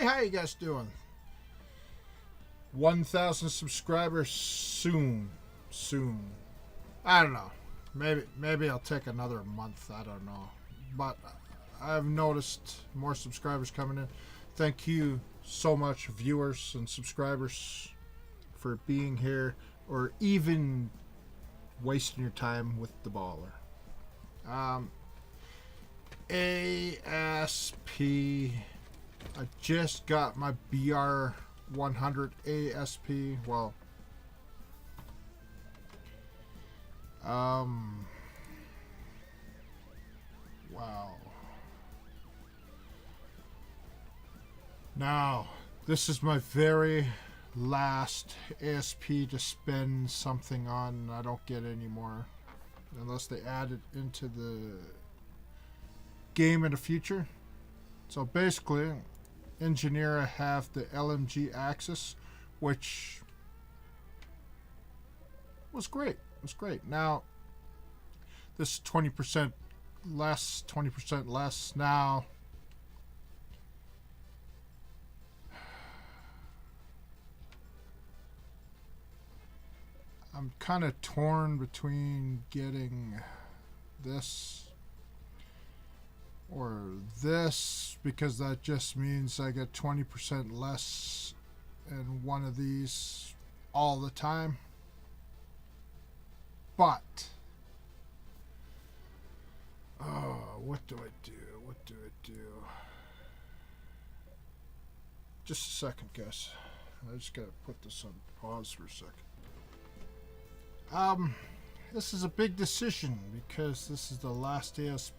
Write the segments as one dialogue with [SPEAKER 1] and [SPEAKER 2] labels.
[SPEAKER 1] how you guys doing? 1,000 subscribers soon. I don't know. Maybe I'll take another month. I don't know. But I've noticed more subscribers coming in. Thank you so much, viewers and subscribers, for being here or even wasting your time with the baller. ASP. I just got my BR 100 ASP. Well, wow. Now, this is my very last ASP to spend something on. I don't get any more unless they add it into the game in the future. So basically, engineer, I have the LMG Axis, which was great. It was great. Now, this is 20% less, 20% less now. I'm kind of torn between getting this or this, because that just means I get 20% less in one of these all the time. But what do I do? Just a second, guys. I just gotta put this on pause for a second. This is a big decision because this is the last ASP,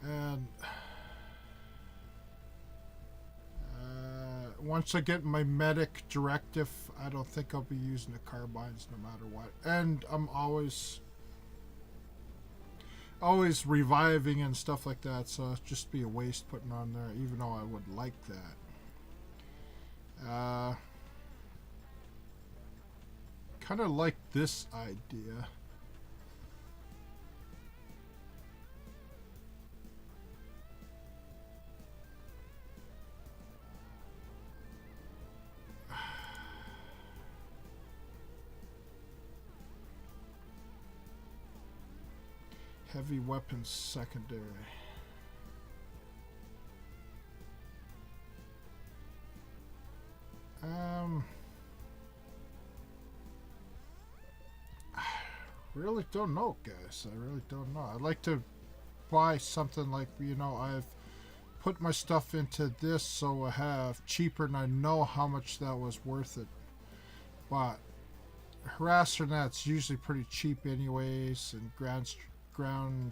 [SPEAKER 1] and once I get my medic directive, I don't think I'll be using the carbines no matter what. And I'm always reviving and stuff like that, so it'd just be a waste putting on there, even though I would like that. Kind of like this idea. Heavy weapons secondary. I really don't know, guys. I really don't know. I'd like to buy something like, you know, I've put my stuff into this so I have cheaper and I know how much that was worth it. But harasser net's usually pretty cheap anyways, and ground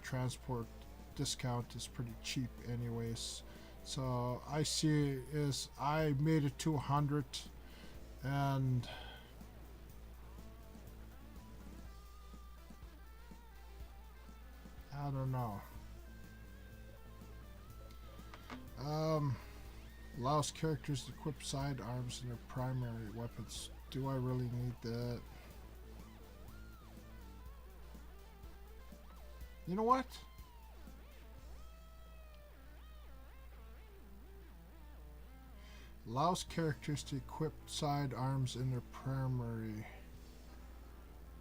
[SPEAKER 1] transport discount is pretty cheap anyways. So I see is I made it to 100, and I don't know. Allows characters to equip sidearms in their primary weapons. Do I really need that? You know what? Allows characters to equip sidearms in their primary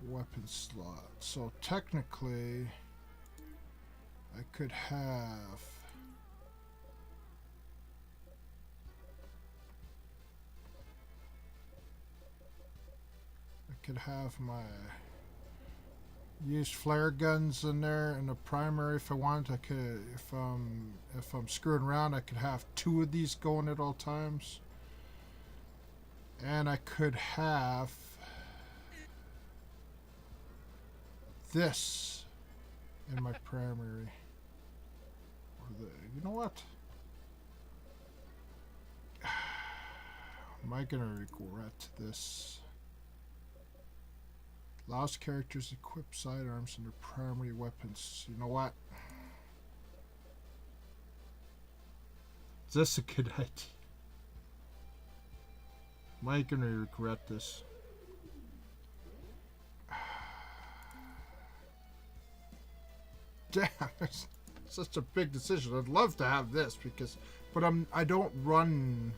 [SPEAKER 1] weapon slot. So technically, I could have my use flare guns in there in the primary if I wanted. I could, if I'm screwing around, I could have 2 of these going at all times, and I could have this in my primary. You know what? Am I gonna regret this? Allows characters to equip sidearms in their primary weapons. You know what? Is this a good idea? Am I gonna regret this? damn, it's such a big decision. I'd love to have this because, but I don't run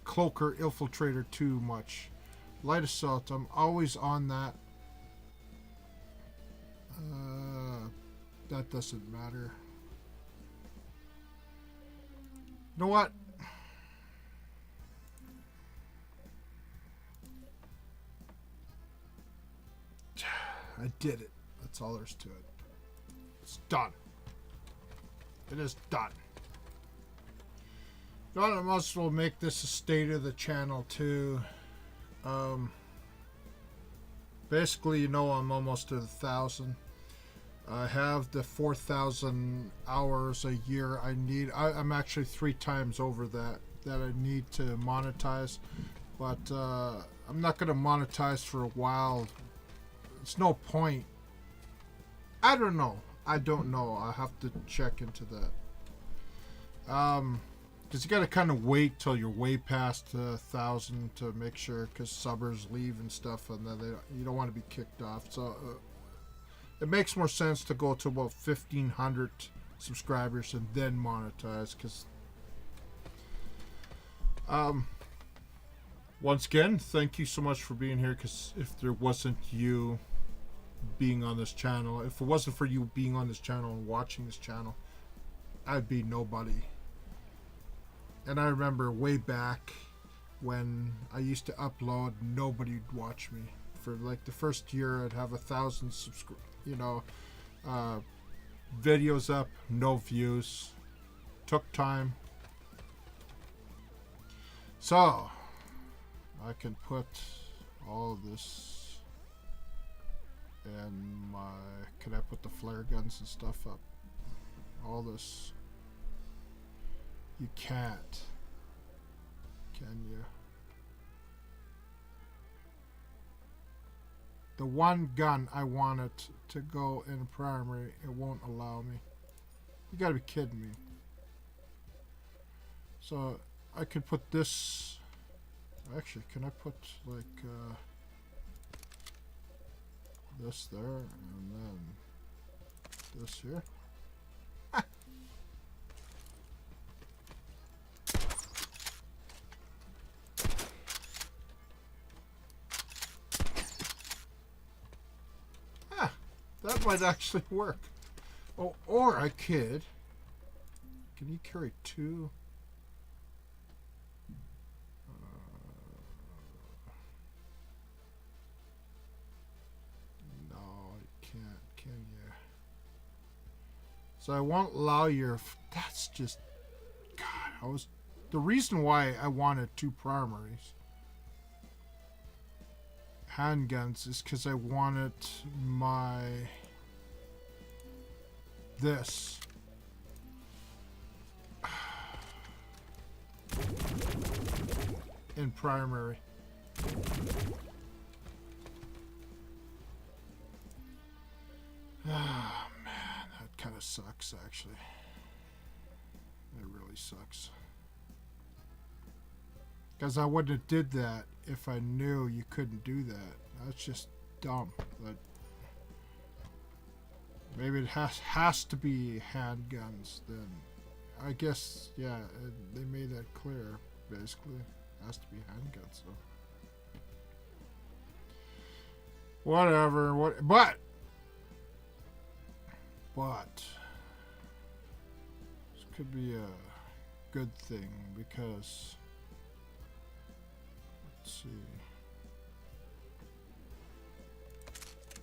[SPEAKER 1] Cloaker Infiltrator too much. Light Assault, I'm always on that. That doesn't matter. You know what? I did it. That's all there's to it. It's done. It is done. You know what? I might as well make this a state of the channel too. Basically, you know, I'm almost to 1,000. I have the 4,000 hours a year I need. I'm actually 3 times over that I need to monetize. But I'm not going to monetize for a while. It's no point. I don't know. I don't know. I have to check into that. Because you got to kind of wait till you're way past 1,000 to make sure, because subbers leave and stuff, and then you don't want to be kicked off. So it makes more sense to go to about 1,500 subscribers and then monetize. Because once again, thank you so much for being here. Because if there wasn't you being on this channel, if it wasn't for you being on this channel and watching this channel, I'd be nobody. And I remember way back when I used to upload, nobody'd watch me. For like the first year, I'd have 1,000 videos up, no views. Took time. So I can put all of this in my. Can I put the flare guns and stuff up? All this. You can't. Can you? The one gun I wanted to go in primary, it won't allow me. You gotta be kidding me. So I could put this. Actually, can I put like this there and then this here? That might actually work. Oh, or I could. Can you carry 2? No, you can't. Can you? So I won't allow your. That's just. God, the reason why I wanted 2 primaries. Handguns is because I wanted my this in primary. Ah, man, that kind of sucks actually. It really sucks. Because I wouldn't have did that if I knew you couldn't do that. That's just dumb. But maybe it has to be handguns then. I guess, yeah, they made that clear, basically. It has to be handguns, so. Whatever, but this could be a good thing because let's see.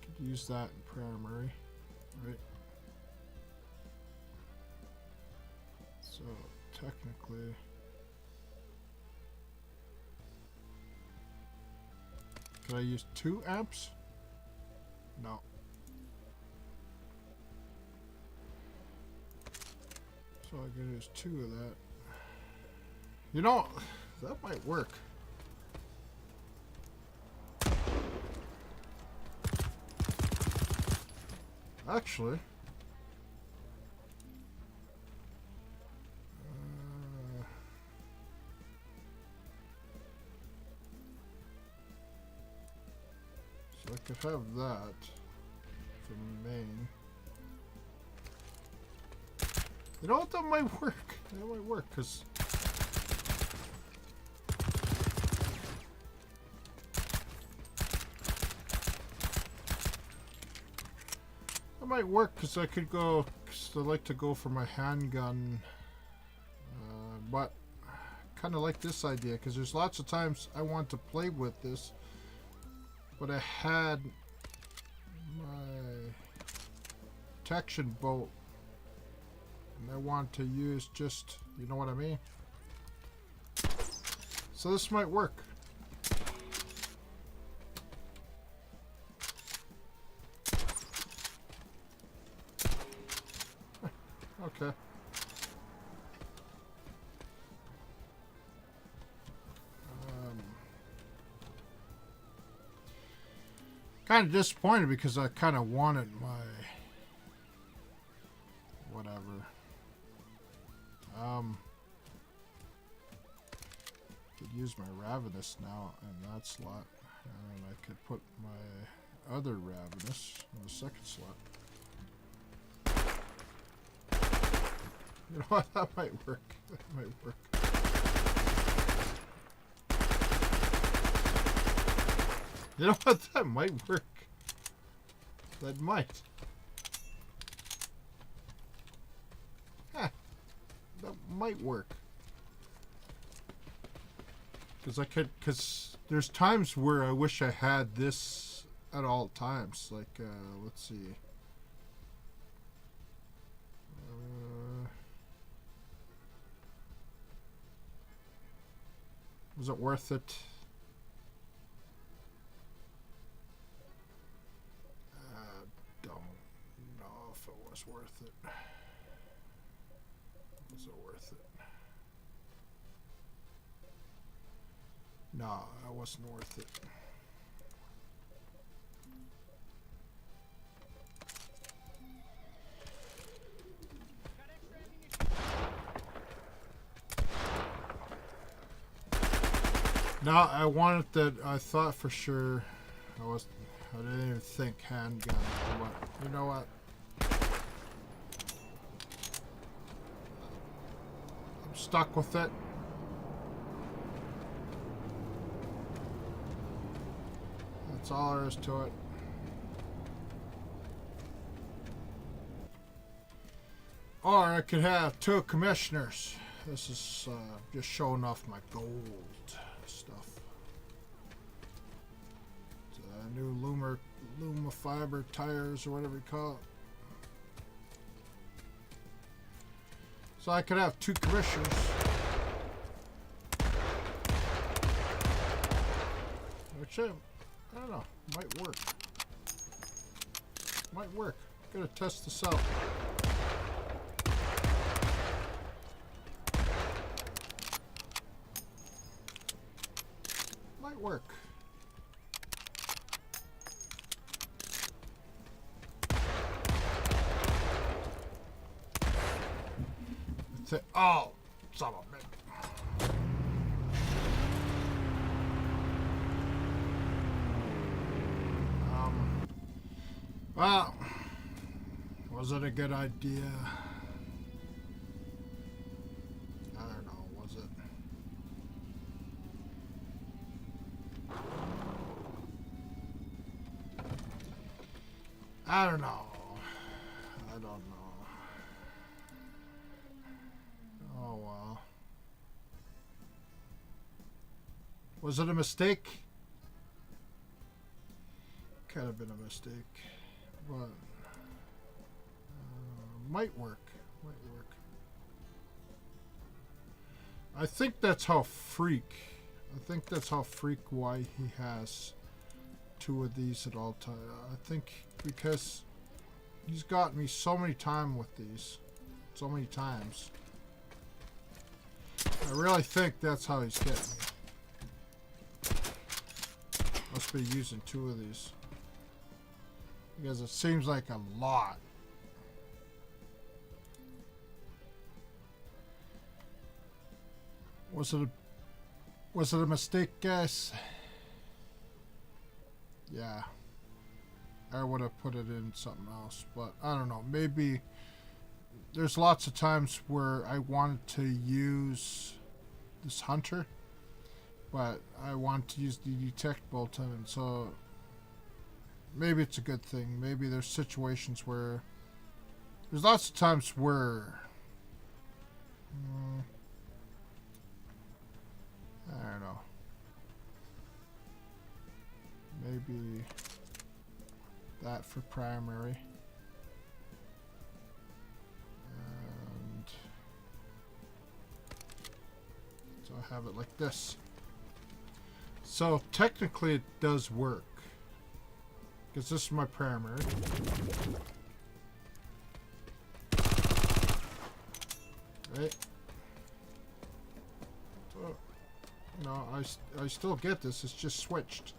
[SPEAKER 1] Could use that in primary, right? So technically, can I use 2 amps? No. So I can use 2 of that. You know, that might work. Actually, so I could have that from main. You know what? That might work. That might work, because... That might work, because I could go... Because I like to go for my handgun. But I kind of like this idea, because there's lots of times I want to play with this. But I had my protection bolt. And I want to use just, you know what I mean? So this might work. Okay. Kind of disappointed because I kind of wanted my whatever. Could use my Ravenous now in that slot, and I could put my other Ravenous in the second slot. You know what? That might work. That might work. You know what? That might work. That might. Huh. That might work. Because there's times where I wish I had this at all times. Like, let's see. Was it worth it? Don't know if it was worth it. Was it worth it? No, it wasn't worth it. No, I wanted that. I thought for sure I didn't even think handgun, but you know what? I'm stuck with it. That's all there is to it. Or I could have two commissioners. This is just showing off my gold stuff. It's, new Luma fiber tires or whatever you call it. So I could have two commissioners. Which I don't know, might work. Might work. Gotta test this out. Might work. Oh, son of a bitch. Well, was it a good idea? I don't know, was it? I don't know. I don't know. Oh, well. Was it a mistake? Could have been a mistake. But might work. Might work. I think that's how Freak. I think that's how Freak why he has two of these at all times. I think because he's got me so many times with these. So many times. I really think that's how he's getting me. Must be using two of these. Because it seems like a lot. Was it a mistake, guys? Yeah. I would have put it in something else, but I don't know. Maybe there's lots of times where I wanted to use this hunter, but I want to use the detect bolt-on, and so maybe it's a good thing. Maybe there's situations where there's lots of times where I don't know. Maybe that for primary. And so I have it like this. So technically it does work, because this is my primary. Right? So, no, I still get this, it's just switched.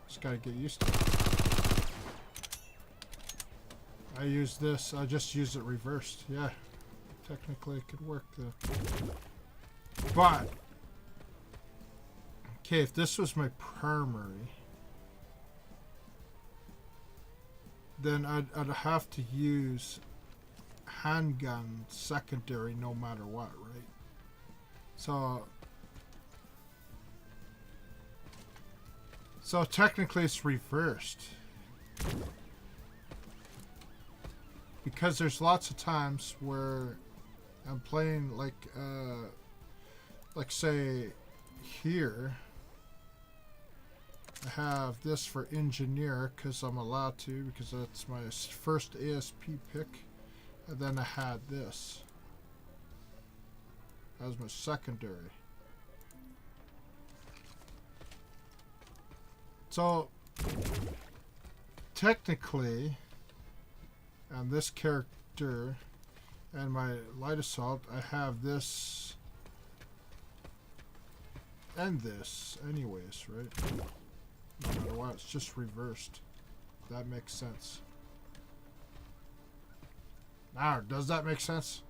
[SPEAKER 1] Just gotta get used to it. I use this, I just use it reversed. Yeah, technically it could work though. But, okay, if this was my primary, then I'd have to use handgun secondary no matter what, right? So technically it's reversed, because there's lots of times where I'm playing like say here I have this for engineer because I'm allowed to, because that's my first ASP pick, and then I had this as my secondary. So technically, and this character and my light assault, I have this and this anyways, right? No matter what, it's just reversed. That makes sense. Now, does that make sense?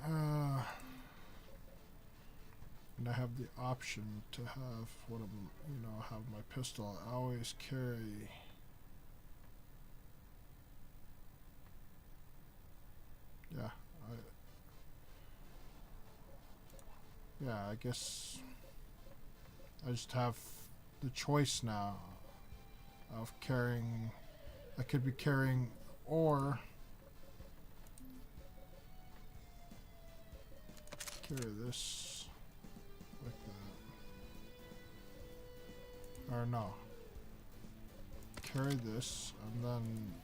[SPEAKER 1] And I have the option to have one of them, you know, have my pistol. I always carry. Yeah, I guess I just have the choice now of carrying. I could be carrying, or carry this like that, or no, carry this and then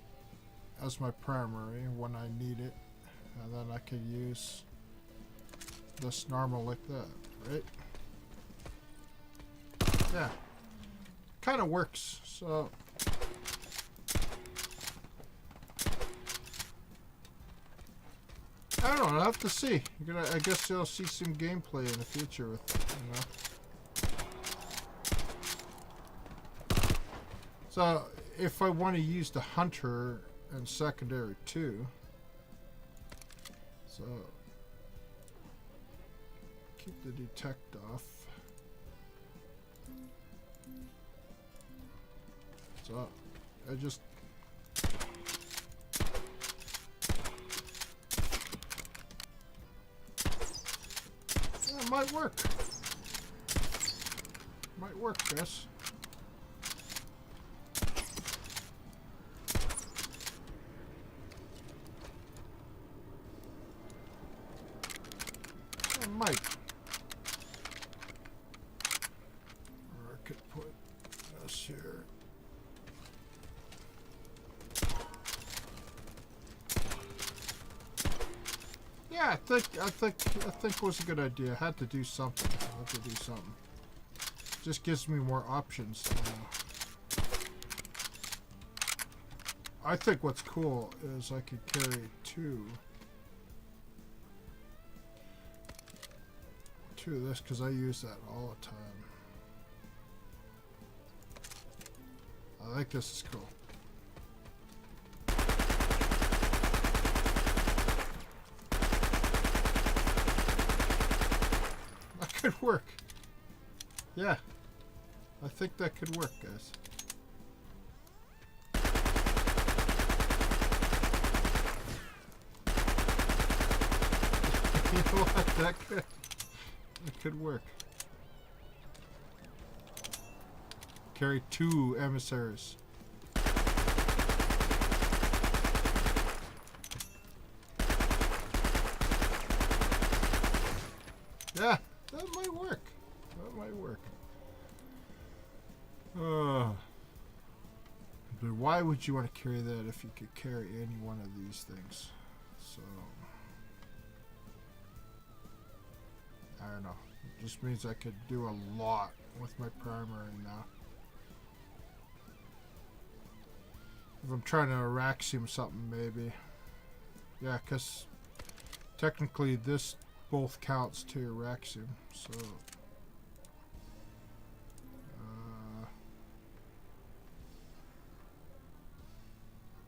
[SPEAKER 1] as my primary when I need it, and then I could use this normal like that, right? Yeah, kind of works. So I don't know, I'll have to see. I guess you'll see some gameplay in the future with it, you know. So if I want to use the hunter and secondary too, so keep the detect off. So I just it might work. Might work, guys. It might. Or I could put this here. Yeah, I think it was a good idea. I had to do something. Just gives me more options. I think what's cool is I could carry two of this, because I use that all the time. I think this is cool. That could work. Yeah, I think that could work, guys. know what? That could work. Carry 2 emissaries. Yeah, that might work. That might work. But why would you want to carry that if you could carry any one of these things? So, I don't know. It just means I could do a lot with my primary now. If I'm trying to Araxium something, maybe. Yeah, because technically this both counts to Araxium, so...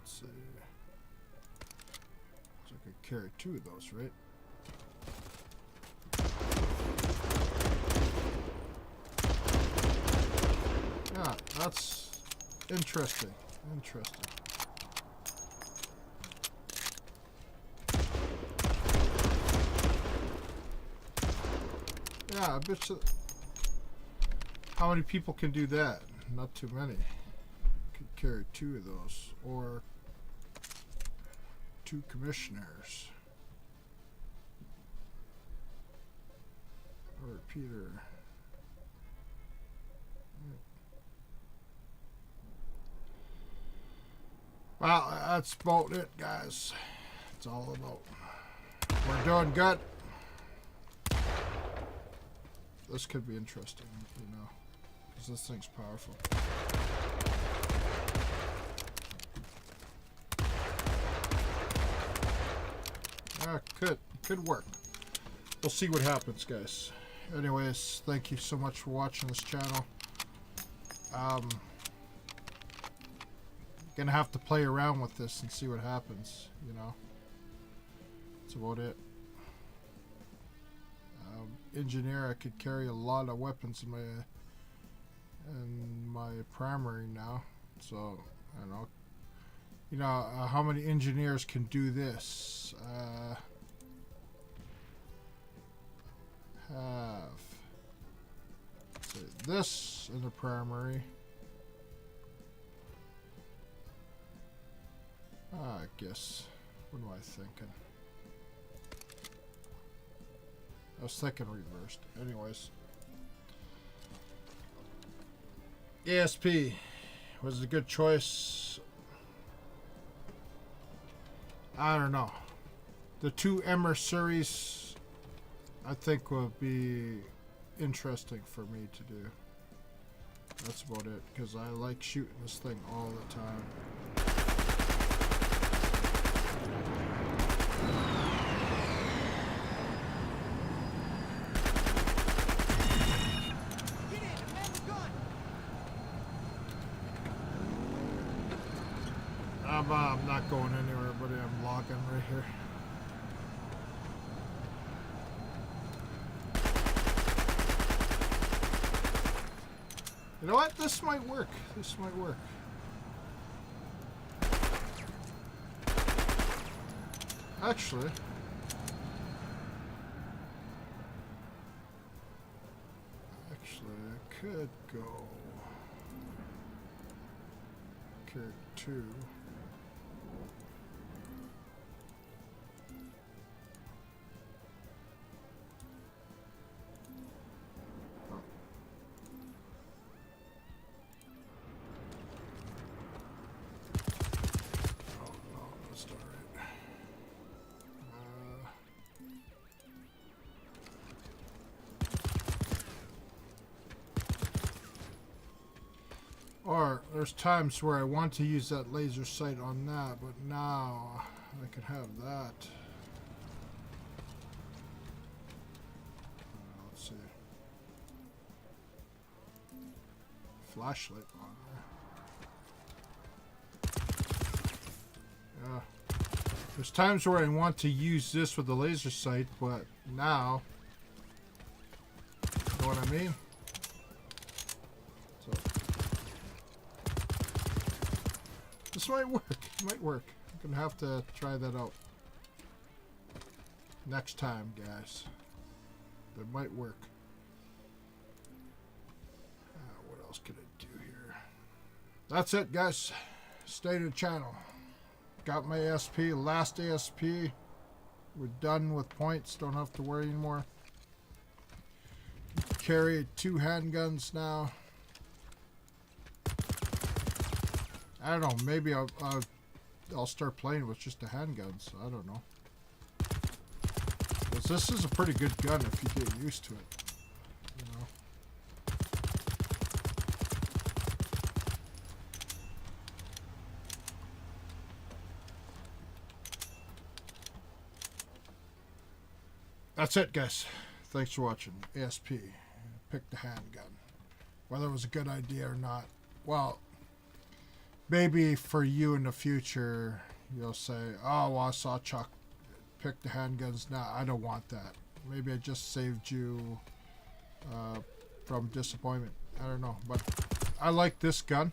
[SPEAKER 1] let's see. So I could carry 2 of those, right? Yeah, that's interesting. Interesting. Yeah, I bet you. How many people can do that? Not too many. Could carry 2 of those, or 2 commissioners, or a repeater. Well, that's about it, guys. It's all about. We're doing good. This could be interesting, you know, because this thing's powerful. Could work. We'll see what happens, guys. Anyways, thank you so much for watching this channel. Gonna have to play around with this and see what happens, you know. That's about it. Engineer, I could carry a lot of weapons in my primary now, so I don't know. You know, how many engineers can do this? Have say this in the primary. I guess. What am I thinking? I was thinking reversed. Anyways. ASP was a good choice. I don't know. The 2 emissaries I think will be interesting for me to do. That's about it, because I like shooting this thing all the time. I'm not going anywhere, buddy. I'm logging right here. You know what? This might work. This might work. Actually, I could go carry 2. Or there's times where I want to use that laser sight on that, but now I can have that. Let's see. Flashlight on there. Yeah. There's times where I want to use this with the laser sight, but now, you know what I mean? This might work. It might work. I'm gonna have to try that out. next time, guys. That might work. What else can I do here? That's it, guys. Stay to the channel. Got my ASP, last ASP. We're done with points. Don't have to worry anymore. Carry 2 handguns now. I don't know. Maybe I'll start playing with just the handguns. I don't know. Because this is a pretty good gun if you get used to it. You know. That's it, guys. Thanks for watching. ASP. Pick the handgun. Whether it was a good idea or not. Well, maybe for you in the future, you'll say, oh, well, I saw Chuck pick the handguns. Nah, I don't want that. Maybe I just saved you from disappointment. I don't know. But I like this gun.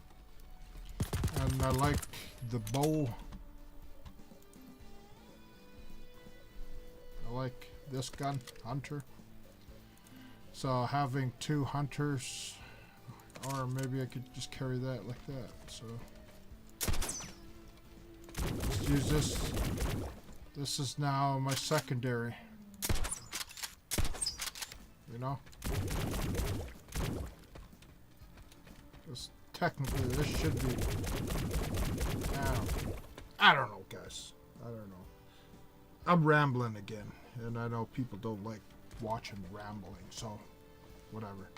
[SPEAKER 1] And I like the bow. I like this gun, Hunter. So having 2 Hunters, or maybe I could just carry that like that. So let's use this. This is now my secondary. You know? Because technically this should be... I don't know, guys. I don't know. I'm rambling again. And I know people don't like watching rambling, so whatever.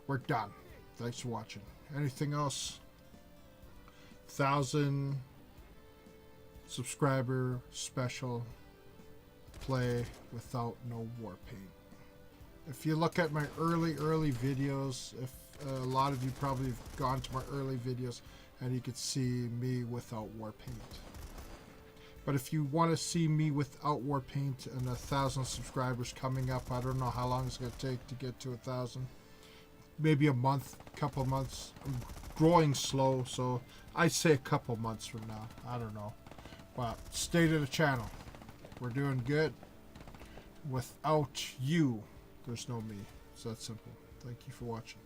[SPEAKER 1] We're done. Thanks for watching. Anything else? 1,000 subscriber special play without no WARPAINT. If you look at my early videos, if a lot of you probably have gone to my early videos and you could see me without WARPAINT. But if you want to see me without WARPAINT and 1,000 subscribers coming up, I don't know how long it's going to take to get to 1,000. Maybe a month, couple months. I'm growing slow, so I'd say a couple months from now. I don't know. But stay to the channel. We're doing good. Without you, there's no me. It's that simple. Thank you for watching.